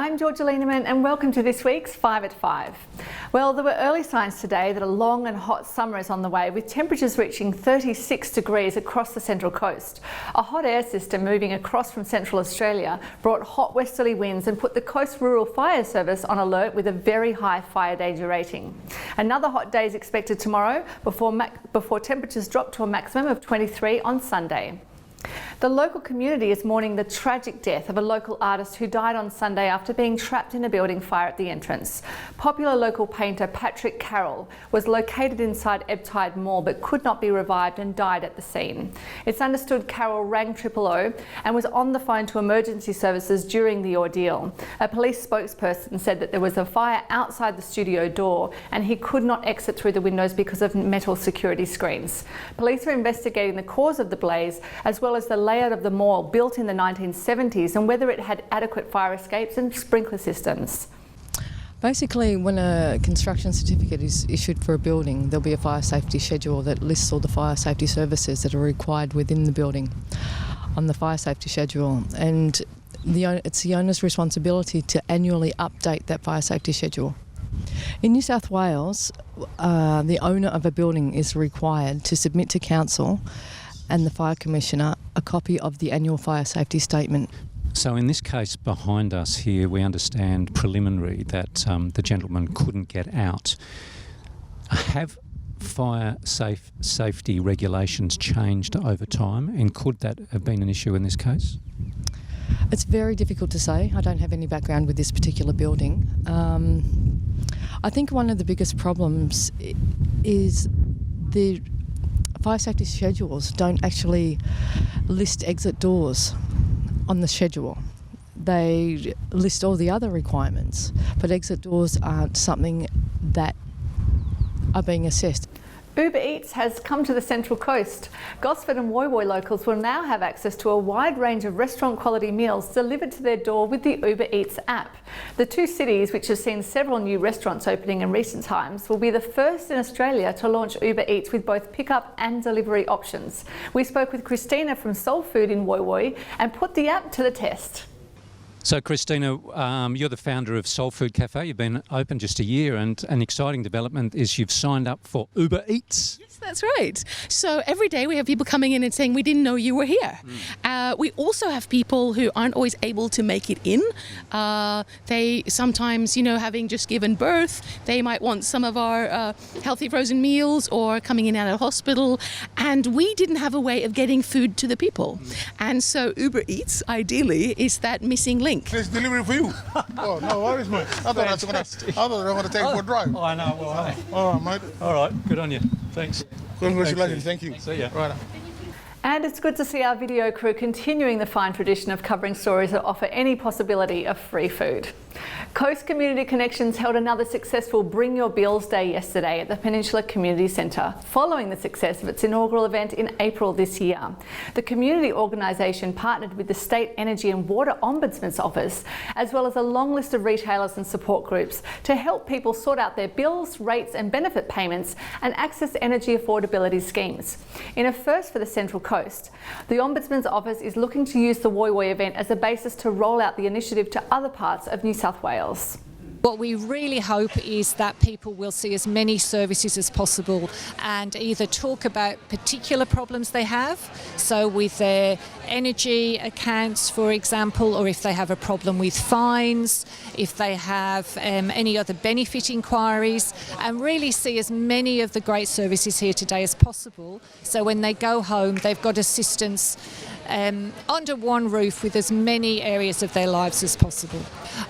I'm Georgia Lieneman and welcome to this week's 5 at 5. Well, there were early signs today that a long and hot summer is on the way, with temperatures reaching 36 degrees across the Central Coast. A hot air system moving across from Central Australia brought hot westerly winds and put the Coast Rural Fire Service on alert with a very high fire danger rating. Another hot day is expected tomorrow before temperatures drop to a maximum of 23 on Sunday. The local community is mourning the tragic death of a local artist who died on Sunday after being trapped in a building fire at the entrance. Popular local painter Patrick Carroll was located inside Ebbtide Mall but could not be revived and died at the scene. It's understood Carroll rang 000 and was on the phone to emergency services during the ordeal. A police spokesperson said that there was a fire outside the studio door and he could not exit through the windows because of metal security screens. Police are investigating the cause of the blaze as well as the layout of the mall built in the 1970s and whether it had adequate fire escapes and sprinkler systems. Basically, when a construction certificate is issued for a building, there'll be a fire safety schedule that lists all the fire safety services that are required within the building on the fire safety schedule, and it's the owner's responsibility to annually update that fire safety schedule. In New South Wales, the owner of a building is required to submit to council and the Fire Commissioner a copy of the annual fire safety statement. So in this case behind us here, we understand preliminary that the gentleman couldn't get out. Have fire safety regulations changed over time, and could that have been an issue in this case? It's very difficult to say. I don't have any background with this particular building. I think one of the biggest problems is the fire safety schedules don't actually list exit doors on the schedule. They list all the other requirements, but exit doors aren't something that are being assessed. Uber Eats has come to the Central Coast. Gosford and Woy Woy locals will now have access to a wide range of restaurant quality meals delivered to their door with the Uber Eats app. The two cities, which have seen several new restaurants opening in recent times, will be the first in Australia to launch Uber Eats with both pickup and delivery options. We spoke with Christina from Soul Food in Woy Woy and put the app to the test. So Christina, you're the founder of Soul Food Cafe. You've been open just a year, and an exciting development is you've signed up for Uber Eats. Yes, that's right. So every day we have people coming in and saying, we didn't know you were here. We also have people who aren't always able to make it in. They sometimes, having just given birth, they might want some of our healthy frozen meals or coming in out of hospital. And we didn't have a way of getting food to the people. And so Uber Eats, ideally, is that missing link. There's delivery for you. Oh, no worries, mate. I thought I was going to take for a drive. Oh, I know. Well, all right, mate. all right, good on you. Thanks. Congratulations. Thank you. See ya. Right. And it's good to see our video crew continuing the fine tradition of covering stories that offer any possibility of free food. Coast Community Connections held another successful Bring Your Bills Day yesterday at the Peninsula Community Centre, following the success of its inaugural event in April this year. The community organisation partnered with the State Energy and Water Ombudsman's Office, as well as a long list of retailers and support groups, to help people sort out their bills, rates and benefit payments and access energy affordability schemes. In a first for the Central Coast, the Ombudsman's Office is looking to use the Woy Woy event as a basis to roll out the initiative to other parts of New South Wales. What we really hope is that people will see as many services as possible and either talk about particular problems they have, so with their energy accounts, for example, or if they have a problem with fines, if they have any other benefit inquiries, and really see as many of the great services here today as possible, so when they go home they've got assistance under one roof with as many areas of their lives as possible.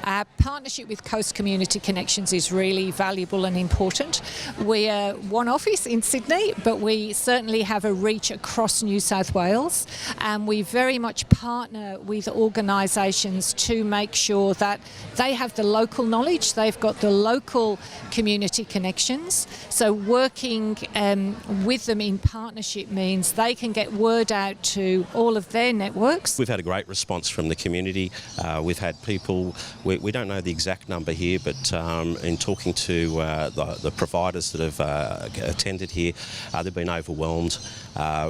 Our partnership with Coast Community Connections is really valuable and important. We are one office in Sydney, but we certainly have a reach across New South Wales, and we very much partner with organisations to make sure that they have the local knowledge, they've got the local community connections. So working with them in partnership means they can get word out to all of of their networks. We've had a great response from the community. We've had people, we don't know the exact number here, but in talking to the providers that have attended here, they've been overwhelmed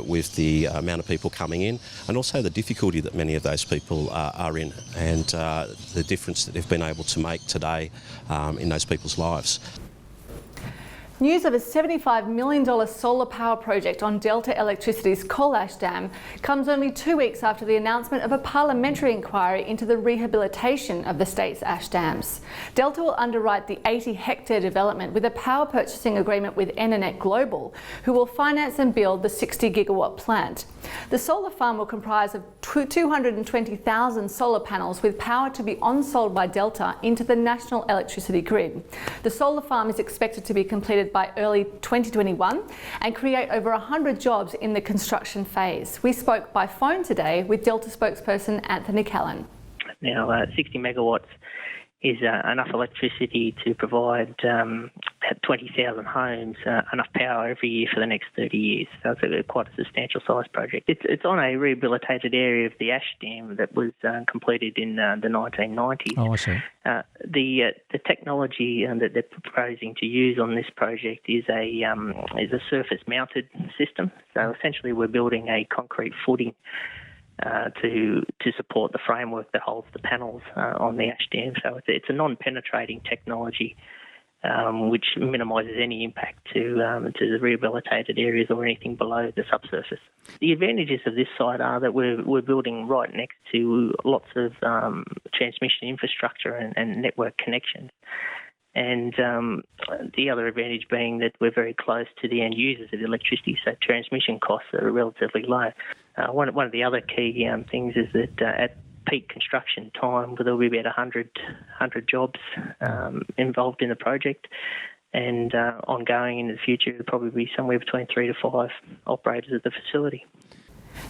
with the amount of people coming in, and also the difficulty that many of those people are in, and the difference that they've been able to make today in those people's lives. News of a $75 million solar power project on Delta Electricity's Coal Ash Dam comes only 2 weeks after the announcement of a parliamentary inquiry into the rehabilitation of the state's ash dams. Delta will underwrite the 80-hectare development with a power purchasing agreement with Enernet Global, who will finance and build the 60-gigawatt plant. The solar farm will comprise of 220,000 solar panels with power to be on-sold by Delta into the national electricity grid. The solar farm is expected to be completed by early 2021 and create over 100 jobs in the construction phase. We spoke by phone today with Delta spokesperson Anthony Callan. Now, 60 megawatts is enough electricity to provide 20,000 homes enough power every year for the next 30 years. So it's quite a substantial size project. It's on a rehabilitated area of the ash dam that was completed in the 1990s. Oh, I see. The technology that they're proposing to use on this project is a surface-mounted system. So essentially, we're building a concrete footing to support the framework that holds the panels on the ash dam. So it's a non-penetrating technology which minimises any impact to the rehabilitated areas or anything below the subsurface. The advantages of this site are that we're building right next to lots of transmission infrastructure and network connections. And the other advantage being that we're very close to the end users of electricity, so transmission costs are relatively low. One of the other key things is that at peak construction time, there'll be about 100 jobs involved in the project, and ongoing in the future, there'll probably be somewhere between 3 to 5 operators at the facility.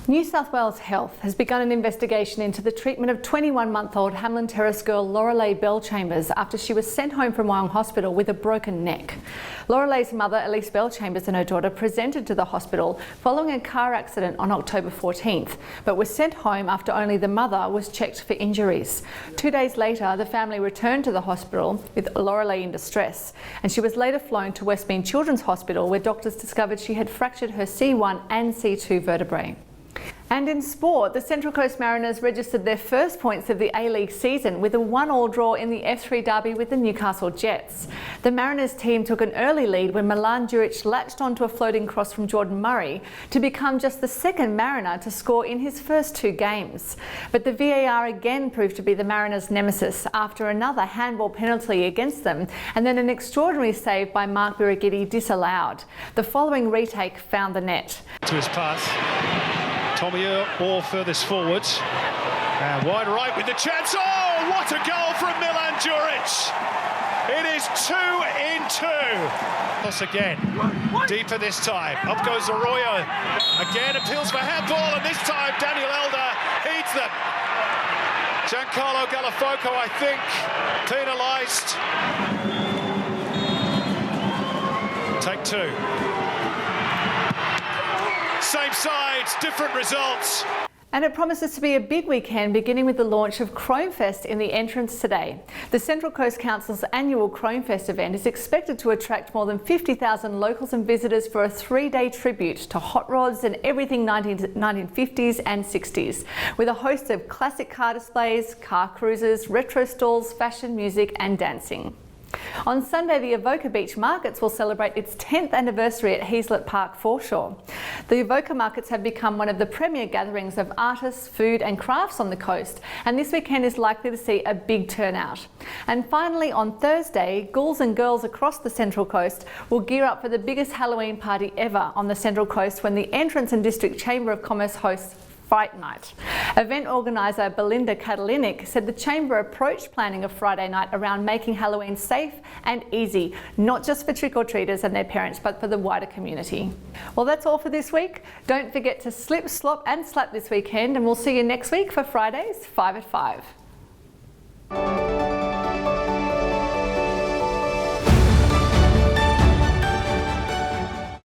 New South Wales Health has begun an investigation into the treatment of 21-month-old Hamlin Terrace girl Lorelei Bellchambers after she was sent home from Wyong Hospital with a broken neck. Lorelei's mother, Elise Bellchambers, and her daughter presented to the hospital following a car accident on October 14th, but was sent home after only the mother was checked for injuries. 2 days later, the family returned to the hospital with Lorelei in distress, and she was later flown to Westmead Children's Hospital, where doctors discovered she had fractured her C1 and C2 vertebrae. And in sport, the Central Coast Mariners registered their first points of the A-League season with a 1-1 draw in the F3 derby with the Newcastle Jets. The Mariners team took an early lead when Milan Djuric latched onto a floating cross from Jordan Murray to become just the second Mariner to score in his first 2 games. But the VAR again proved to be the Mariners' nemesis after another handball penalty against them, and then an extraordinary save by Mark Birighitti disallowed. The following retake found the net. To his pass. Tommy Orr furthest forward. And wide right with the chance. Oh, what a goal from Milan Djuric! It is 2 in 2. Plus again, deeper this time. Up goes Arroyo. Again appeals for handball, and this time Daniel Elder heeds them. Giancarlo Galafoco, I think, penalised. Take 2. Same sides, different results. And it promises to be a big weekend, beginning with the launch of Chromefest in the entrance today. The Central Coast Council's annual Chromefest event is expected to attract more than 50,000 locals and visitors for a 3-day tribute to hot rods and everything 1950s and 60s, with a host of classic car displays, car cruises, retro stalls, fashion, music and dancing. On Sunday, the Avoca Beach Markets will celebrate its 10th anniversary at Heazlett Park foreshore. The Avoca Markets have become one of the premier gatherings of artists, food and crafts on the coast, and this weekend is likely to see a big turnout. And finally, on Thursday, ghouls and girls across the Central Coast will gear up for the biggest Halloween party ever on the Central Coast when the Entrance and District Chamber of Commerce hosts Fright Night. Event organiser Belinda Katalinic said the Chamber approached planning of Friday night around making Halloween safe and easy, not just for trick-or-treaters and their parents, but for the wider community. Well, that's all for this week. Don't forget to slip, slop and slap this weekend, and we'll see you next week for Friday's 5 at 5.